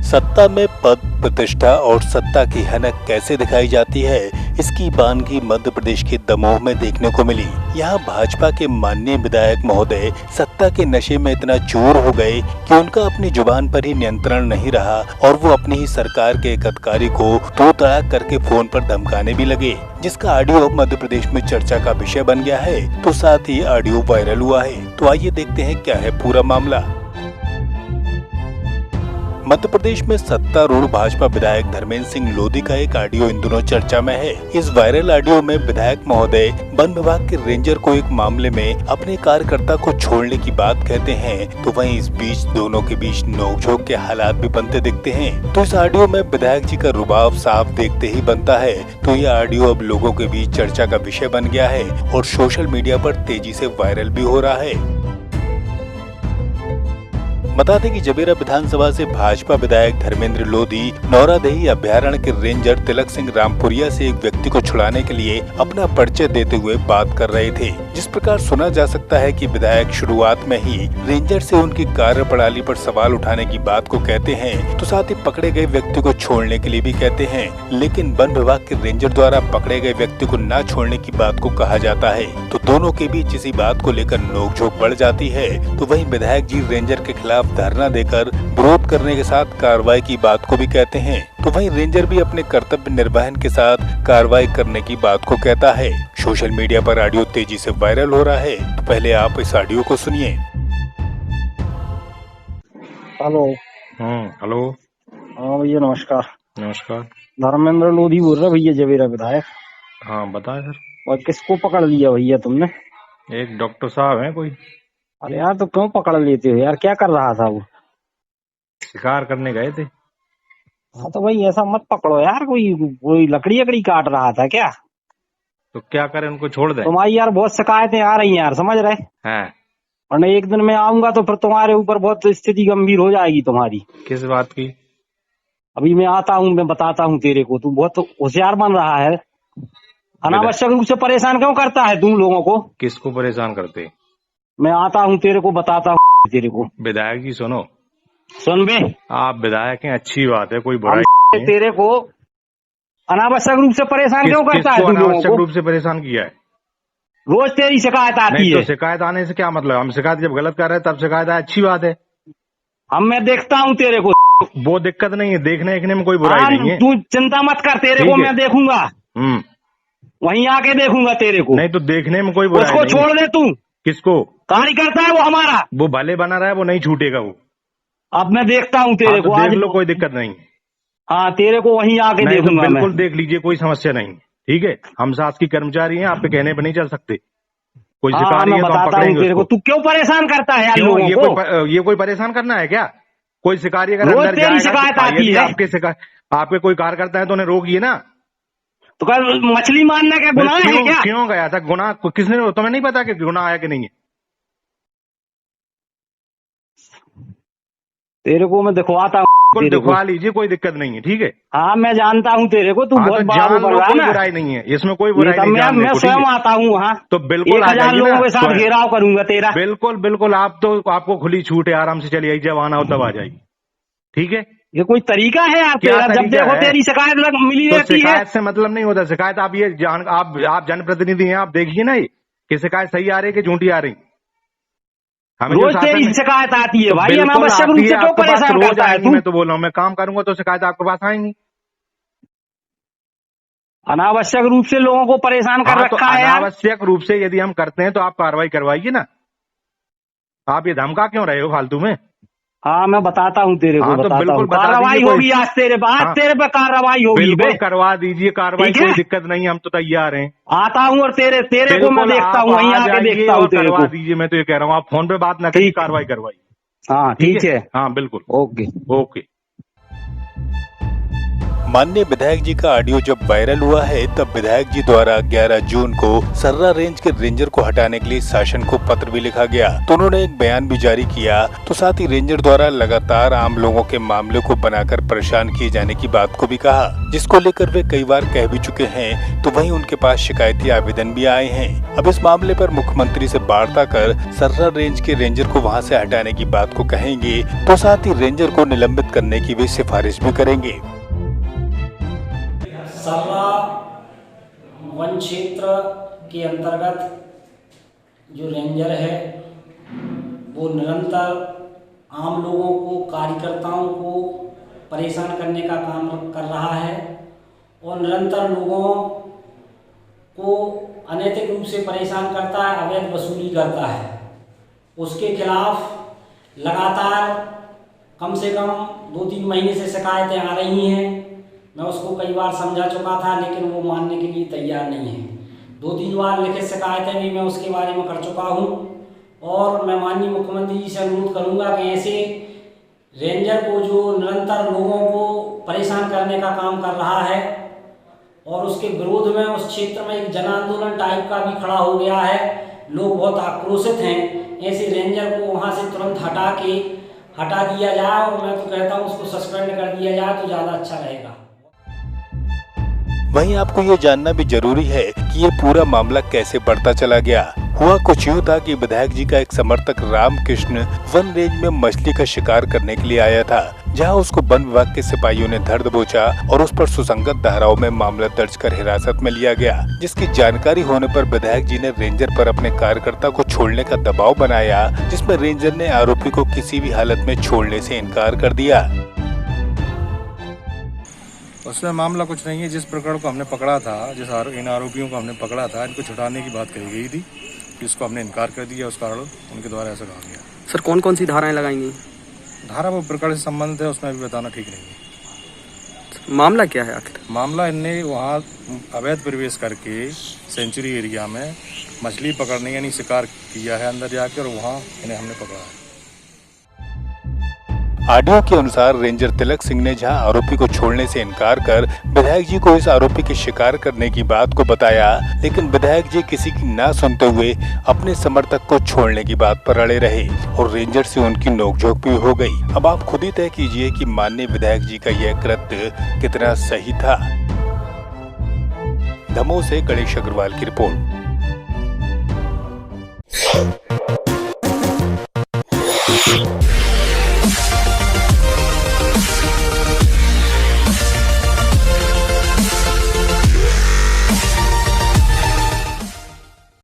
सत्ता में पद, प्रतिष्ठा और सत्ता की हनक कैसे दिखाई जाती है, इसकी बानगी मध्य प्रदेश के दमोह में देखने को मिली। यहाँ भाजपा के माननीय विधायक महोदय सत्ता के नशे में इतना चूर हो गए कि उनका अपनी जुबान पर ही नियंत्रण नहीं रहा और वो अपनी ही सरकार के एक अधिकारी को तोड़ तड़ाक करके फोन पर धमकाने भी लगे, जिसका ऑडियो अब मध्य प्रदेश में चर्चा का विषय बन गया है। तो साथ ही ऑडियो वायरल हुआ है। तो आइए देखते हैं क्या है पूरा मामला। मध्य प्रदेश में सत्तारूढ़ भाजपा विधायक धर्मेंद्र सिंह लोधी का एक ऑडियो इन दिनों चर्चा में है। इस वायरल ऑडियो में विधायक महोदय वन विभाग के रेंजर को एक मामले में अपने कार्यकर्ता को छोड़ने की बात कहते हैं, तो वहीं इस बीच दोनों के बीच नोकझोंक के हालात भी बनते दिखते हैं। तो इस ऑडियो में विधायक जी का रुबाब साफ देखते ही बनता है। तो यह ऑडियो अब लोगों के बीच चर्चा का विषय बन गया है और सोशल मीडिया पर तेजी से वायरल भी हो रहा है। बता दें कि जबेरा विधानसभा से भाजपा विधायक धर्मेंद्र लोधी नौरादेही अभ्यारण्य के रेंजर तिलक सिंह रामपुरिया से एक व्यक्ति को छुड़ाने के लिए अपना परिचय देते हुए बात कर रहे थे। जिस प्रकार सुना जा सकता है कि विधायक शुरुआत में ही रेंजर से उनकी कार्यप्रणाली पर सवाल उठाने की बात को कहते हैं, तो साथ ही पकड़े गए व्यक्ति को छोड़ने के लिए भी कहते हैं, लेकिन वन विभाग के रेंजर द्वारा पकड़े गए व्यक्ति को न छोड़ने की बात को कहा जाता है। तो दोनों के बीच इसी बात को लेकर नोकझोंक बढ़ जाती है। तो वहीं विधायक जी रेंजर के खिलाफ धरना देकर विरोध करने के साथ कार्रवाई की बात को भी कहते हैं, तो वहीं रेंजर भी अपने कर्तव्य निर्वहन के साथ कार्रवाई करने की बात को कहता है। सोशल मीडिया पर ऑडियो तेजी से वायरल हो रहा है, तो पहले आप इस ऑडियो को सुनिए। हेलो। हेलो। हाँ भैया नमस्कार। नमस्कार। धर्मेंद्र लोधी बोल रहा भैया, जबेरा विधायक। हाँ बताए सर। और किसको पकड़ लिया भैया तुमने? एक डॉक्टर साहब है कोई। अरे यार तो क्यों पकड़ लेते हो यार, क्या कर रहा था वो? शिकार करने गए थे। हाँ तो भाई ऐसा मत पकड़ो यार, कोई कोई लकड़ी अकड़ी काट रहा था क्या? तो क्या करें, उनको छोड़ दें? तुम्हारी यार बहुत शिकायतें आ रही हैं यार, समझ रहे हैं। वरना एक दिन मैं आऊंगा तो फिर तुम्हारे ऊपर बहुत स्थिति गंभीर हो जाएगी तुम्हारी। किस बात की? अभी मैं आता हूँ, मैं बताता हूँ तेरे को। तू बहुत होशियार बन रहा है, अनावश्यक रूप से परेशान क्यों करता है तुम लोगों को? किसको परेशान करते? मैं आता हूँ तेरे को बताता हूँ तेरे को। विधायक जी सुनो। सुन बे, आप विधायक हैं, अच्छी बात है, कोई बुराई नहीं। तेरे को अनावश्यक रूप से परेशान क्यों करता है? अनावश्यक रूप से परेशान किया है? रोज तेरी शिकायत आती है। तो शिकायत आने से क्या मतलब? हम शिकायत जब गलत कर रहे हैं तब शिकायत आए, अच्छी बात है। मैं देखता हूँ तेरे को। वो दिक्कत नहीं है, देखने देखने में कोई बुराई नहीं है। तू चिंता मत कर, तेरे को मैं देखूंगा। वहीं आके देखूंगा तेरे को। नहीं तो देखने में कोई बुराई उसको नहीं। छोड़ दे तू। किसको? कार्यकर्ता है वो हमारा, वो भले बना रहा है, वो नहीं छूटेगा वो। अब मैं देखता हूँ तेरे को। देख लो, कोई दिक्कत नहीं। हाँ तेरे को वहीं आके देखूंगा। तो बिल्कुल देख लीजिए, कोई समस्या नहीं। ठीक है, हम शासकीय कर्मचारी हैं, आप पे कहने पे नहीं चल सकते। कोई शिकारी है तो हम पकड़ेंगे तेरे को। तू क्यों परेशान करता है यार लोगों को? ये कोई परेशान करना है क्या? कोई शिकारी अगर अंदर तेरी शिकायत आती है। आपके कोई कार्यकर्ता है तो उन्हें रोकिए ना। तो मछली मारने का गुनाह है क्या? क्यों गया था? गुनाह किसने? तुम्हें नहीं पता कि गुनाह आया कि नहीं है? तेरे को मैं दिखवाता हूँ। दिखवा लीजिए, कोई दिक्कत नहीं है। ठीक है। हाँ मैं जानता हूँ तेरे को। तू बहुत कोई बुराई नहीं है इसमें, कोई बुराई नहीं। मैं स्वयं आता हूँ वहाँ, तो बिल्कुल 1000 लोगों के साथ घेराव करूंगा तेरा। बिल्कुल बिल्कुल, आपको खुली छूट है, आराम से चली आई, जब आना हो तब आ जाएगी। ठीक है। ये कोई तरीका है यार तेरा? जब देखो तेरी शिकायत मिली रहती है। शिकायत से मतलब नहीं होता। शिकायत आप आप जनप्रतिनिधि हैं, आप देखिए ना कि शिकायत सही आ रही है कि झूठी आ रही। रोज तेरी शिकायत आती है भाई, अनावश्यक रूप से क्यों परेशान करता है तू? मैं तो बोल रहा हूँ, मैं काम करूंगा तो शिकायत आपके पास आएंगी। अनावश्यक रूप से लोगों को परेशान कर रखा है यार। अनावश्यक रूप से यदि हम करते हैं तो आप कार्रवाई करवाइए ना। आप ये धमका क्यों रहे हो फालतू में? हाँ मैं बताता हूँ तेरे को। तो बिल्कुल कार्रवाई होगी आज तेरे बाद। तेरे पे कार्रवाई होगी। बिल्कुल करवा दीजिए कार्रवाई, कोई दिक्कत नहीं, हम तो तैयार हैं। आता हूँ और तेरे को मैं देखता हूँ, वहीं आके देखता हूँ तेरे को। करवा दीजिए, मैं तो ये कह रहा हूँ, आप फोन पे बात न करिए, कार्रवाई करवाइए। हाँ ठीक है। हाँ बिल्कुल। ओके। ओके। माननीय विधायक जी का ऑडियो जब वायरल हुआ है तब विधायक जी द्वारा 11 जून को सर्रा रेंज के रेंजर को हटाने के लिए शासन को पत्र भी लिखा गया। तो उन्होंने एक बयान भी जारी किया। तो साथ ही रेंजर द्वारा लगातार आम लोगों के मामले को बनाकर परेशान किए जाने की बात को भी कहा, जिसको लेकर वे कई बार कह भी चुके हैं। तो वहीं उनके पास शिकायती आवेदन भी आए हैं। अब इस मामले पर मुख्यमंत्री से वार्ता कर सर्रा रेंज के रेंजर को वहां से हटाने की बात को कहेंगे। तो साथ ही रेंजर को निलंबित करने की वे सिफारिश भी करेंगे। सर्रा वन क्षेत्र के अंतर्गत जो रेंजर है वो निरंतर आम लोगों को, कार्यकर्ताओं को परेशान करने का काम कर रहा है और निरंतर लोगों को अनैतिक रूप से परेशान करता है, अवैध वसूली करता है। उसके खिलाफ लगातार कम से कम 2-3 महीने से शिकायतें आ रही हैं। मैं उसको कई बार समझा चुका था लेकिन वो मानने के लिए तैयार नहीं है। 2-3 बार लिखित शिकायतें भी मैं उसके बारे में कर चुका हूँ और मैं माननीय मुख्यमंत्री जी से अनुरोध करूँगा कि ऐसे रेंजर को जो निरंतर लोगों को परेशान करने का काम कर रहा है और उसके विरोध में उस क्षेत्र में एक जन आंदोलन टाइप का भी खड़ा हो गया है, लोग बहुत आक्रोशित हैं, ऐसे रेंजर को वहाँ से तुरंत हटा दिया जाए और मैं तो कहता हूँ उसको सस्पेंड कर दिया जाए तो ज़्यादा अच्छा रहेगा। वहीं आपको ये जानना भी जरूरी है कि ये पूरा मामला कैसे बढ़ता चला गया। हुआ कुछ यूँ था कि विधायक जी का एक समर्थक रामकृष्ण वन रेंज में मछली का शिकार करने के लिए आया था, जहां उसको वन विभाग के सिपाहियों ने धर दबोचा और उस पर सुसंगत धाराओं में मामला दर्ज कर हिरासत में लिया गया। जिसकी जानकारी होने पर विधायक जी ने रेंजर पर अपने कार्यकर्ता को छोड़ने का दबाव बनाया, जिसमें रेंजर ने आरोपी को किसी भी हालत में छोड़ने से इनकार कर दिया। उसमें मामला कुछ नहीं है। जिस प्रकरण को हमने पकड़ा था, इन आरोपियों को हमने पकड़ा था, इनको छुड़ाने की बात कही गई थी, इसको हमने इनकार कर दिया। उस कारण उनके द्वारा ऐसा कहा गया। सर कौन कौन सी धाराएं लगाएंगी? धारा वो प्रकरण से संबंधित है, उसमें भी बताना ठीक नहीं है। मामला क्या है आखिर? मामला इनने वहाँ अवैध प्रवेश करके सेंचुरी एरिया में मछली पकड़ने यानी शिकार किया है अंदर जाकर, वहाँ इन्हें हमने पकड़ा है। ऑडियो के अनुसार रेंजर तिलक सिंह ने जहां आरोपी को छोड़ने से इनकार कर विधायक जी को इस आरोपी के शिकार करने की बात को बताया, लेकिन विधायक जी किसी की ना सुनते हुए अपने समर्थक को छोड़ने की बात पर अड़े रहे और रेंजर से उनकी नोकझोंक भी हो गई। अब आप खुद ही तय कीजिए कि माननीय विधायक जी का यह कृत्य कितना सही था। दमोह से गणेश अग्रवाल की रिपोर्ट।